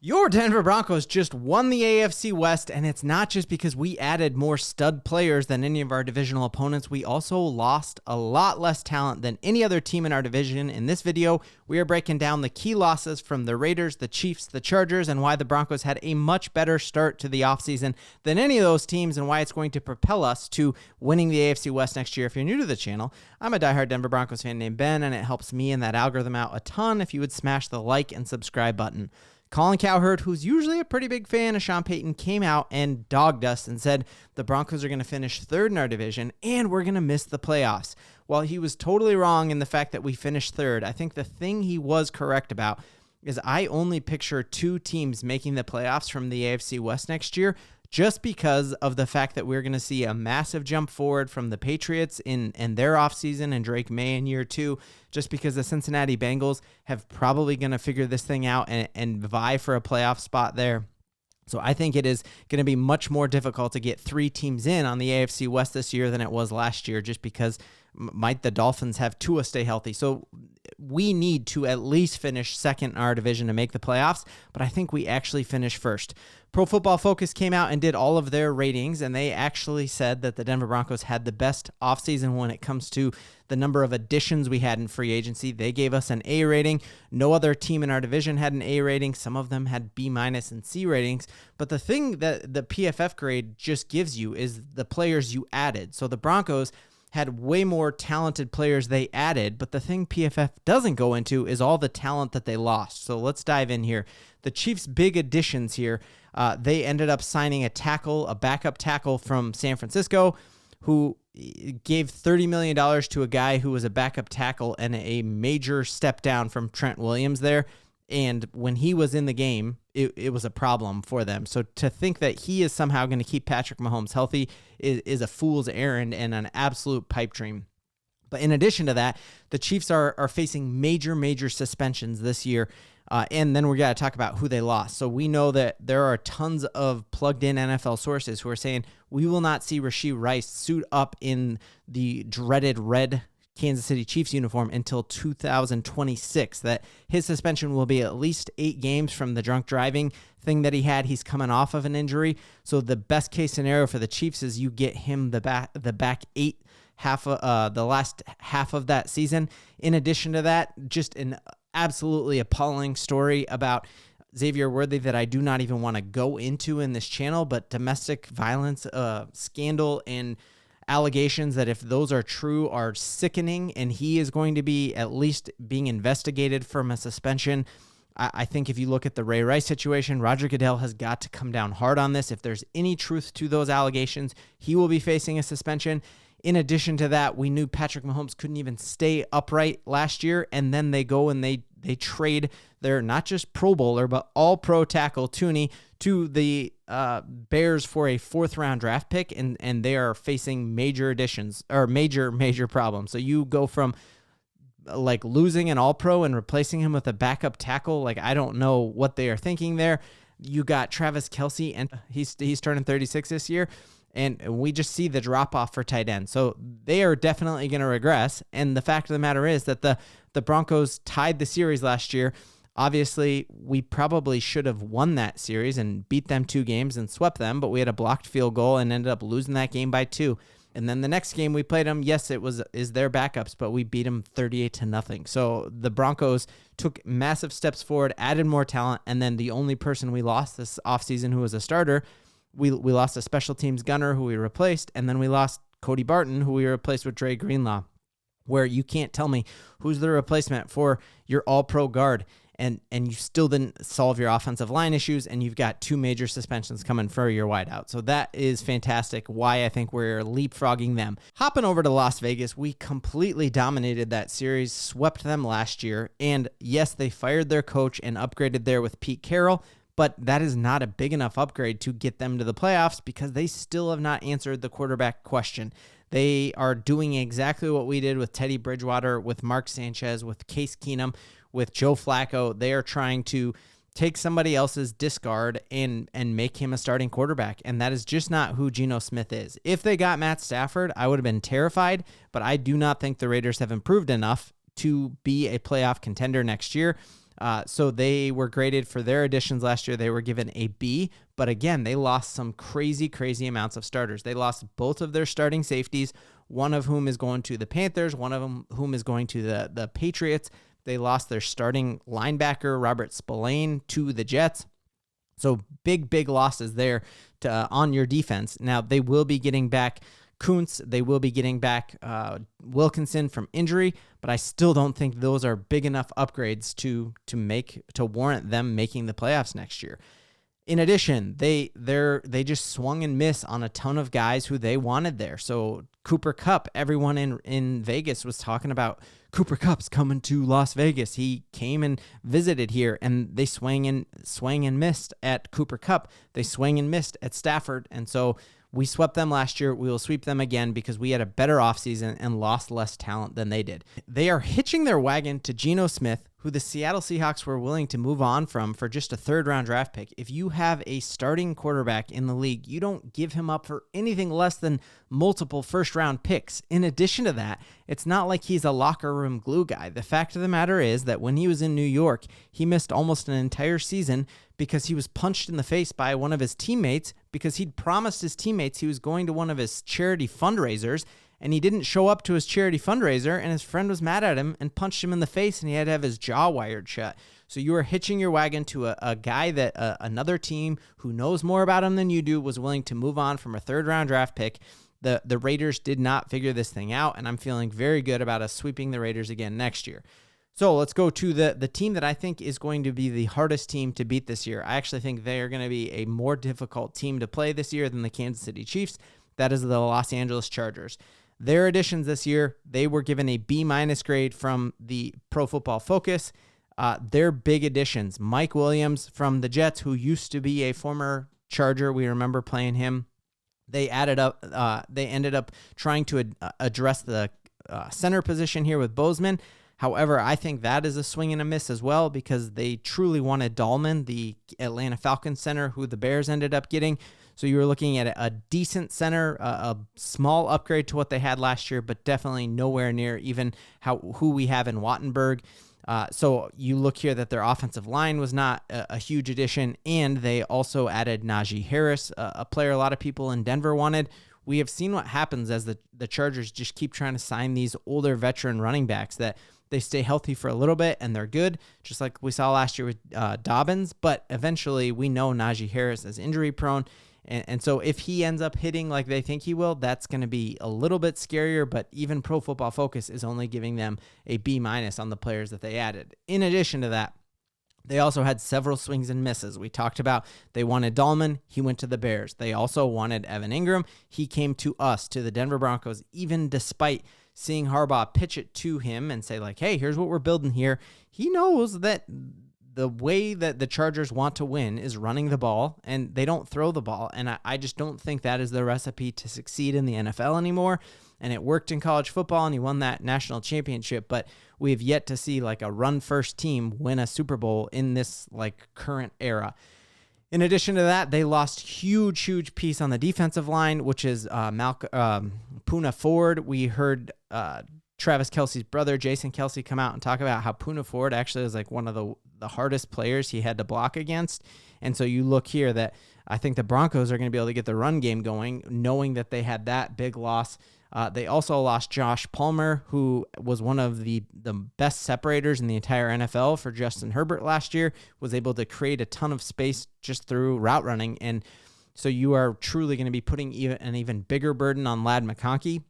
Your Denver Broncos just won the AFC West, and it's not just because we added more stud players than any of our divisional opponents. We also lost a lot less talent than any other team in our division. In this video, we are breaking down the key losses from the Raiders, the Chiefs, the Chargers, and why the Broncos had a much better start to the offseason than any of those teams, and why it's going to propel us to winning the AFC West next year. If you're new to the channel, I'm a diehard Denver Broncos fan named Ben, and it helps me and that algorithm out a ton if you would smash the like and subscribe button. Colin Cowherd, who's usually a pretty big fan of Sean Payton, came out and dogged us and said the Broncos are going to finish third in our division and we're going to miss the playoffs. While he was totally wrong in the fact that we finished third, I think the thing he was correct about is I only picture two teams making the playoffs from the AFC West next year, just because of the fact that we're going to see a massive jump forward from the Patriots in their offseason and Drake May in year two, just because the Cincinnati Bengals have probably going to figure this thing out and vie for a playoff spot there. So I think it is going to be much more difficult to get three teams in on the AFC West this year than it was last year, just because might the Dolphins have Tua stay healthy. So we need to at least finish second in our division to make the playoffs, but I think we actually finish first. Pro Football Focus came out and did all of their ratings, and they actually said that the Denver Broncos had the best offseason when it comes to the number of additions we had in free agency. They gave us an A rating. No other team in our division had an A rating. Some of them had B- and C ratings. But the thing that the PFF grade just gives you is the players you added. So the Broncos had way more talented players they added, but the thing PFF doesn't go into is all the talent that they lost. So let's dive in here. The Chiefs' big additions here, they ended up signing a backup tackle from San Francisco, who gave $30 million to a guy who was a backup tackle and a major step down from Trent Williams there. And when he was in the game, it was a problem for them. So to think that he is somehow going to keep Patrick Mahomes healthy is a fool's errand and an absolute pipe dream. But in addition to that, the Chiefs are facing major suspensions this year. And then we got to talk about who they lost. So we know that there are tons of plugged-in NFL sources who are saying we will not see Rashee Rice suit up in the dreaded red Kansas City Chiefs uniform until 2026, that his suspension will be at least 8 games from the drunk driving thing that he had. He's coming off of an injury. So the best case scenario for the Chiefs is you get him the back 8 the last half of that season. In addition to that, just an absolutely appalling story about Xavier Worthy that I do not even want to go into in this channel, but domestic violence scandal and allegations that, if those are true, are sickening, and he is going to be at least being investigated from a suspension. I think if you look at the Ray Rice situation, Roger Goodell has got to come down hard on this. If there's any truth to those allegations, he will be facing a suspension. In addition to that, we knew Patrick Mahomes couldn't even stay upright last year, and then they go and they trade their not just Pro Bowler, but all-pro tackle Tooney to the Bears for a 4th-round draft pick, and they are facing major additions, or major problems. So you go from like losing an all-pro and replacing him with a backup tackle. Like, I don't know what they are thinking there. You got Travis Kelce, and he's turning 36 this year. And we just see the drop-off for tight end. So they are definitely going to regress. And the fact of the matter is that the Broncos tied the series last year. Obviously, we probably should have won that series and beat them 2 games and swept them, but we had a blocked field goal and ended up losing that game by 2. And then the next game we played them, yes, is their backups, but we beat them 38-0. So the Broncos took massive steps forward, added more talent, and then the only person we lost this offseason who was a starter, we lost a special teams gunner who we replaced, and then we lost Cody Barton, who we replaced with Dre Greenlaw, where you can't tell me who's the replacement for your all-pro guard, and you still didn't solve your offensive line issues, and you've got 2 major suspensions coming for your wideout. So that is fantastic, why I think we're leapfrogging them. Hopping over to Las Vegas, we completely dominated that series, swept them last year, and yes, they fired their coach and upgraded there with Pete Carroll, but that is not a big enough upgrade to get them to the playoffs because they still have not answered the quarterback question. They are doing exactly what we did with Teddy Bridgewater, with Mark Sanchez, with Case Keenum, with Joe Flacco. They are trying to take somebody else's discard and make him a starting quarterback, and that is just not who Geno Smith is. If they got Matt Stafford, I would have been terrified, but I do not think the Raiders have improved enough to be a playoff contender next year. So they were graded for their additions last year. They were given a B, but again, they lost some crazy amounts of starters. They lost both of their starting safeties, one of whom is going to the Panthers, one of whom is going to the Patriots. They lost their starting linebacker, Robert Spillane, to the Jets. So big losses there on your defense. Now, they will be getting back Kuntz. They will be getting back Wilkinson from injury, but I still don't think those are big enough upgrades to warrant them making the playoffs next year. In addition, they just swung and missed on a ton of guys who they wanted there. So Cooper Kupp, everyone in Vegas was talking about Cooper Kupp's coming to Las Vegas. He came and visited here, and they swang and missed at Cooper Kupp. They swang and missed at Stafford, and so we swept them last year. We will sweep them again because we had a better offseason and lost less talent than they did. They are hitching their wagon to Geno Smith, who the Seattle Seahawks were willing to move on from for just a third-round draft pick. If you have a starting quarterback in the league, you don't give him up for anything less than multiple first-round picks. In addition to that, it's not like he's a locker room glue guy. The fact of the matter is that when he was in New York, he missed almost an entire season because he was punched in the face by one of his teammates because he'd promised his teammates he was going to one of his charity fundraisers, and he didn't show up to his charity fundraiser, and his friend was mad at him and punched him in the face, and he had to have his jaw wired shut. So you are hitching your wagon to a guy that another team who knows more about him than you do was willing to move on from a third-round draft pick. The Raiders did not figure this thing out, and I'm feeling very good about us sweeping the Raiders again next year. So let's go to the team that I think is going to be the hardest team to beat this year. I actually think they are going to be a more difficult team to play this year than the Kansas City Chiefs. That is the Los Angeles Chargers. Their additions this year, they were given a B- grade from the Pro Football Focus. Their big additions, Mike Williams from the Jets, who used to be a former Charger. We remember playing him. They ended up trying to address the center position here with Bozeman. However, I think that is a swing and a miss as well because they truly wanted Dahlman, the Atlanta Falcons center, who the Bears ended up getting. So you were looking at a decent center, a small upgrade to what they had last year, but definitely nowhere near even who we have in Wattenberg. So you look here that their offensive line was not a huge addition, and they also added Najee Harris, a player a lot of people in Denver wanted. We have seen what happens as the Chargers just keep trying to sign these older veteran running backs that they stay healthy for a little bit and they're good, just like we saw last year with Dobbins. But eventually we know Najee Harris is injury prone. And so if he ends up hitting like they think he will, that's going to be a little bit scarier, but even Pro Football Focus is only giving them a B- on the players that they added. In addition to that, they also had several swings and misses. We talked about they wanted Dahlman. He went to the Bears. They also wanted Evan Ingram. He came to us, to the Denver Broncos, even despite seeing Harbaugh pitch it to him and say like, hey, here's what we're building here. He knows that the way that the Chargers want to win is running the ball, and they don't throw the ball. And I just don't think that is the recipe to succeed in the NFL anymore. And it worked in college football, and he won that national championship. But we have yet to see like a run-first team win a Super Bowl in this like current era. In addition to that, they lost huge piece on the defensive line, which is Poona Ford. We heard Travis Kelce's brother, Jason Kelce, come out and talk about how Poona Ford actually is like one of the hardest players he had to block against. And so you look here that I think the Broncos are going to be able to get the run game going, knowing that they had that big loss. They also lost Josh Palmer, who was one of the best separators in the entire NFL for Justin Herbert last year, was able to create a ton of space just through route running. And so you are truly going to be putting an even bigger burden on Ladd McConkey.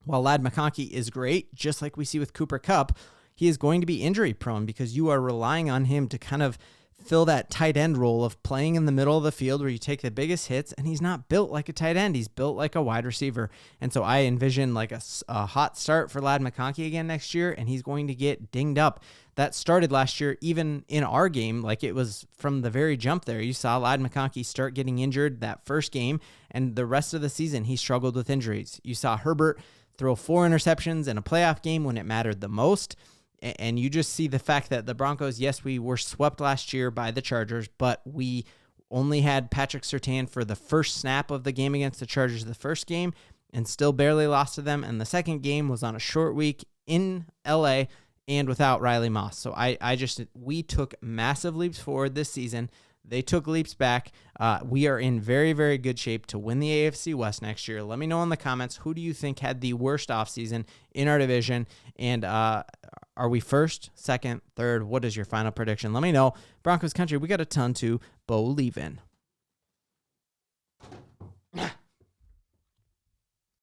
While Ladd McConkey is great, just like we see with Cooper Kupp, he is going to be injury prone because you are relying on him to kind of fill that tight end role of playing in the middle of the field where you take the biggest hits, and he's not built like a tight end. He's built like a wide receiver. And so I envision like a hot start for Ladd McConkey again next year, and he's going to get dinged up. That started last year, even in our game, like it was from the very jump there. You saw Ladd McConkey start getting injured that first game, and the rest of the season he struggled with injuries. You saw Herbert throw 4 interceptions in a playoff game when it mattered the most. And you just see the fact that the Broncos, yes, we were swept last year by the Chargers, but we only had Patrick Surtain for the first snap of the game against the Chargers the first game and still barely lost to them. And the second game was on a short week in LA and without Riley Moss. So we took massive leaps forward this season. They took leaps back. We are in very, very good shape to win the AFC West next year. Let me know in the comments, who do you think had the worst offseason in our division? And are we first, second, third? What is your final prediction? Let me know. Broncos Country, we got a ton to Bo-Lieve in.